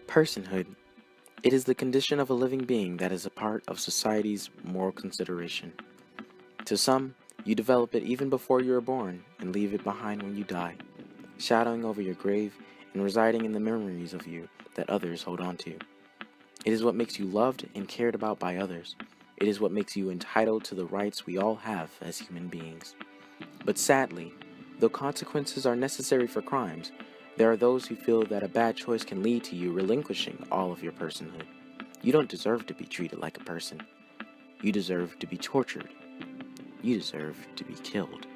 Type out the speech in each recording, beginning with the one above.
Personhood. It is the condition of a living being that is a part of society's moral consideration. To some, you develop it even before you are born and leave it behind when you die, shadowing over your grave and residing in the memories of you that others hold on to. It is what makes you loved and cared about by others. It is what makes you entitled to the rights we all have as human beings. But sadly, though consequences are necessary for crimes, there are those who feel that a bad choice can lead to you relinquishing all of your personhood. You don't deserve to be treated like a person. You deserve to be tortured. You deserve to be killed.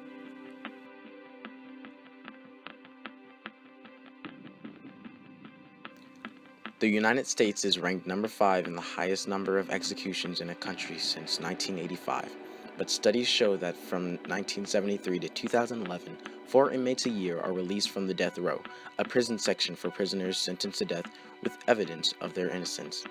The United States is ranked number 5 in the highest number of executions in a country since 1985, but studies show that from 1973 to 2011, 4 inmates a year are released from the death row, a prison section for prisoners sentenced to death with evidence of their innocence.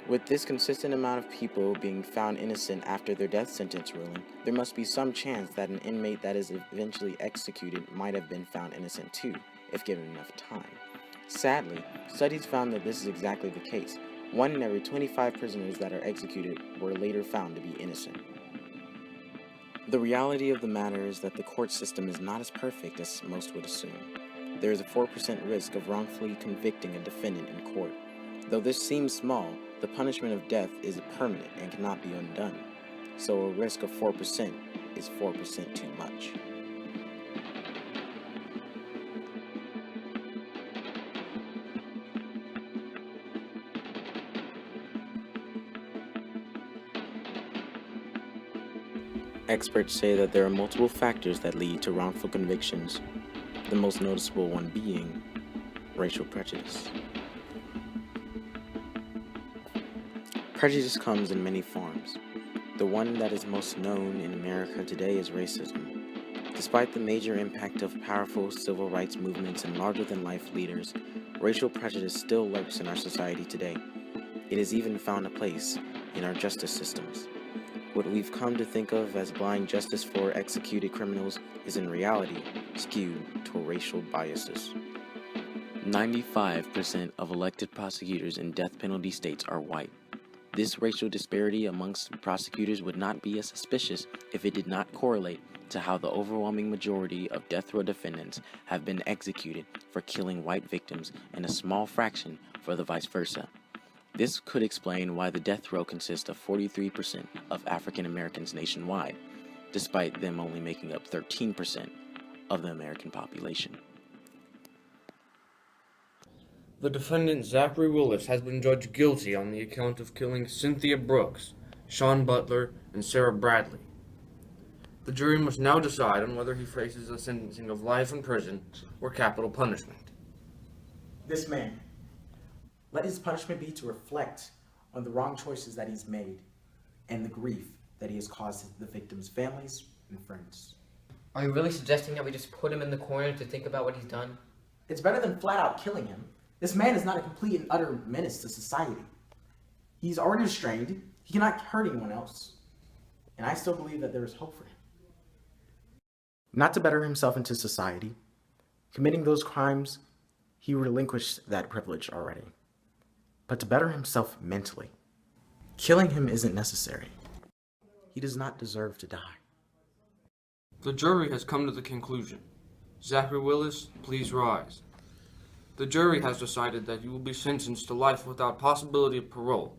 With this consistent amount of people being found innocent after their death sentence ruling, there must be some chance that an inmate that is eventually executed might have been found innocent too, if given enough time. Sadly, studies found that this is exactly the case. 1 in every 25 prisoners that are executed were later found to be innocent. The reality of the matter is that the court system is not as perfect as most would assume. There is a 4% risk of wrongfully convicting a defendant in court. Though this seems small, the punishment of death is permanent and cannot be undone. So a risk of 4% is 4% too much. Experts say that there are multiple factors that lead to wrongful convictions, the most noticeable one being racial prejudice. Prejudice comes in many forms. The one that is most known in America today is racism. Despite the major impact of powerful civil rights movements and larger-than-life leaders, racial prejudice still lurks in our society today. It has even found a place in our justice systems. What we've come to think of as blind justice for executed criminals is in reality skewed toward racial biases. 95% of elected prosecutors in death penalty states are white. This racial disparity amongst prosecutors would not be as suspicious if it did not correlate to how the overwhelming majority of death row defendants have been executed for killing white victims and a small fraction for the vice versa. This could explain why the death row consists of 43% of African Americans nationwide, despite them only making up 13% of the American population. The defendant Zachary Willis has been judged guilty on the account of killing Cynthia Brooks, Sean Butler, and Sarah Bradley. The jury must now decide on whether he faces a sentencing of life in prison or capital punishment. This man, let his punishment be to reflect on the wrong choices that he's made and the grief that he has caused the victims' families and friends. Are you really suggesting that we just put him in the corner to think about what he's done? It's better than flat out killing him. This man is not a complete and utter menace to society. He's already restrained, he cannot hurt anyone else, and I still believe that there is hope for him. Not to better himself into society, committing those crimes, he relinquished that privilege already. But to better himself mentally, killing him isn't necessary. He does not deserve to die. The jury has come to the conclusion. Zachary Willis, please rise. The jury has decided that you will be sentenced to life without possibility of parole.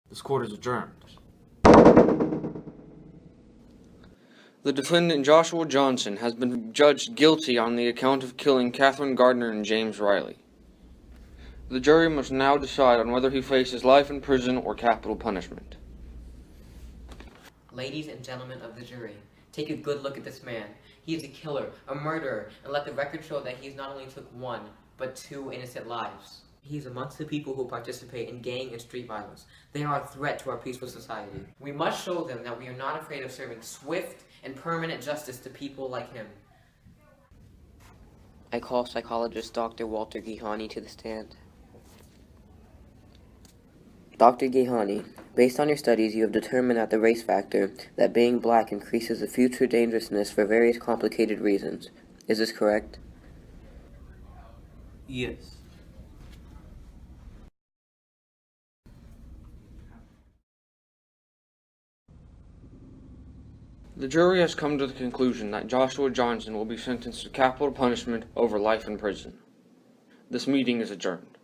This court is adjourned. The defendant Joshua Johnson has been judged guilty on the account of killing Catherine Gardner and James Riley. The jury must now decide on whether he faces life in prison or capital punishment. Ladies and gentlemen of the jury, take a good look at this man. He is a killer, a murderer, and let the record show that he's not only took 1, but 2 innocent lives. He's amongst the people who participate in gang and street violence. They are a threat to our peaceful society. We must show them that we are not afraid of serving swift and permanent justice to people like him. I call psychologist Dr. Walter Gihani to the stand. Dr. Gihani, based on your studies, you have determined that the race factor, that being black increases the future dangerousness for various complicated reasons. Is this correct? Yes. The jury has come to the conclusion that Joshua Johnson will be sentenced to capital punishment over life in prison. This meeting is adjourned.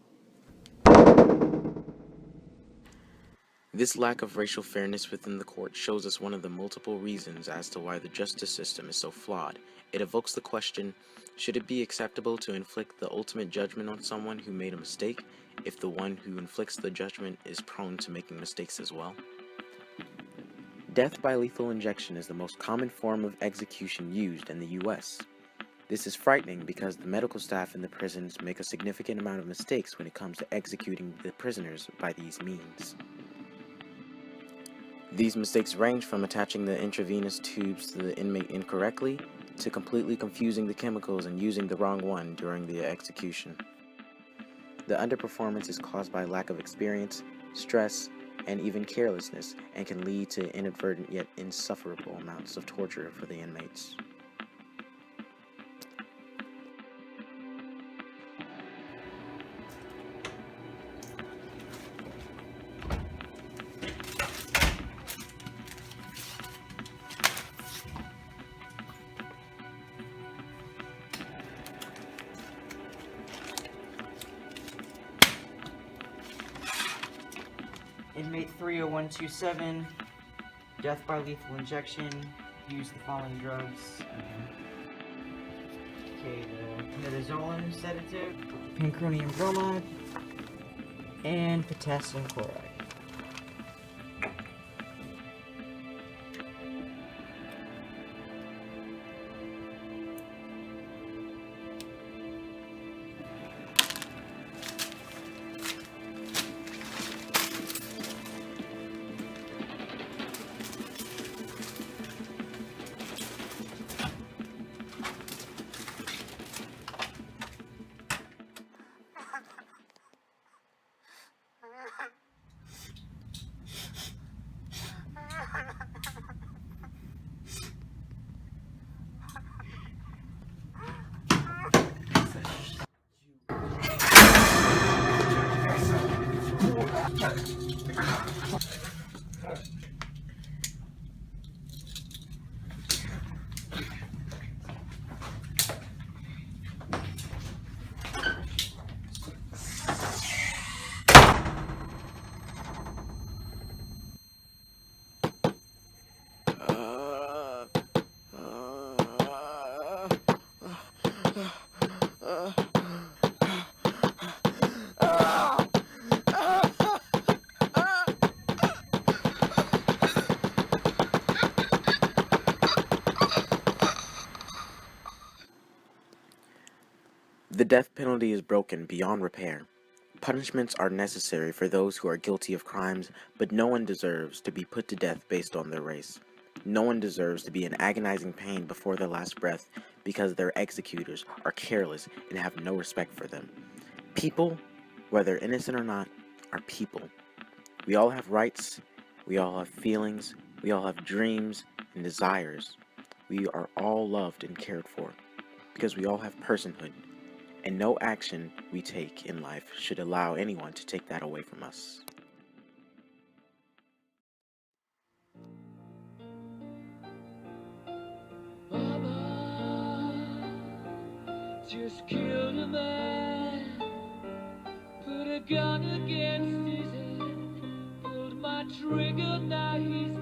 This lack of racial fairness within the court shows us one of the multiple reasons as to why the justice system is so flawed. It evokes the question, should it be acceptable to inflict the ultimate judgment on someone who made a mistake if the one who inflicts the judgment is prone to making mistakes as well? Death by lethal injection is the most common form of execution used in the U.S. This is frightening because the medical staff in the prisons make a significant amount of mistakes when it comes to executing the prisoners by these means. These mistakes range from attaching the intravenous tubes to the inmate incorrectly to completely confusing the chemicals and using the wrong one during the execution. The underperformance is caused by lack of experience, stress, and even carelessness, and can lead to inadvertent yet insufferable amounts of torture for the inmates. Inmate 30127, death by lethal injection, use the following drugs. Okay, the midazolam sedative, pancronium bromide, and potassium chloride. The death penalty is broken beyond repair. Punishments are necessary for those who are guilty of crimes, but no one deserves to be put to death based on their race. No one deserves to be in agonizing pain before their last breath because their executors are careless and have no respect for them. People, whether innocent or not, are people. We all have rights, we all have feelings, we all have dreams and desires. We are all loved and cared for because we all have personhood. And no action we take in life should allow anyone to take that away from us. Mama just killed a man, put a gun against his head, pulled my trigger, now he's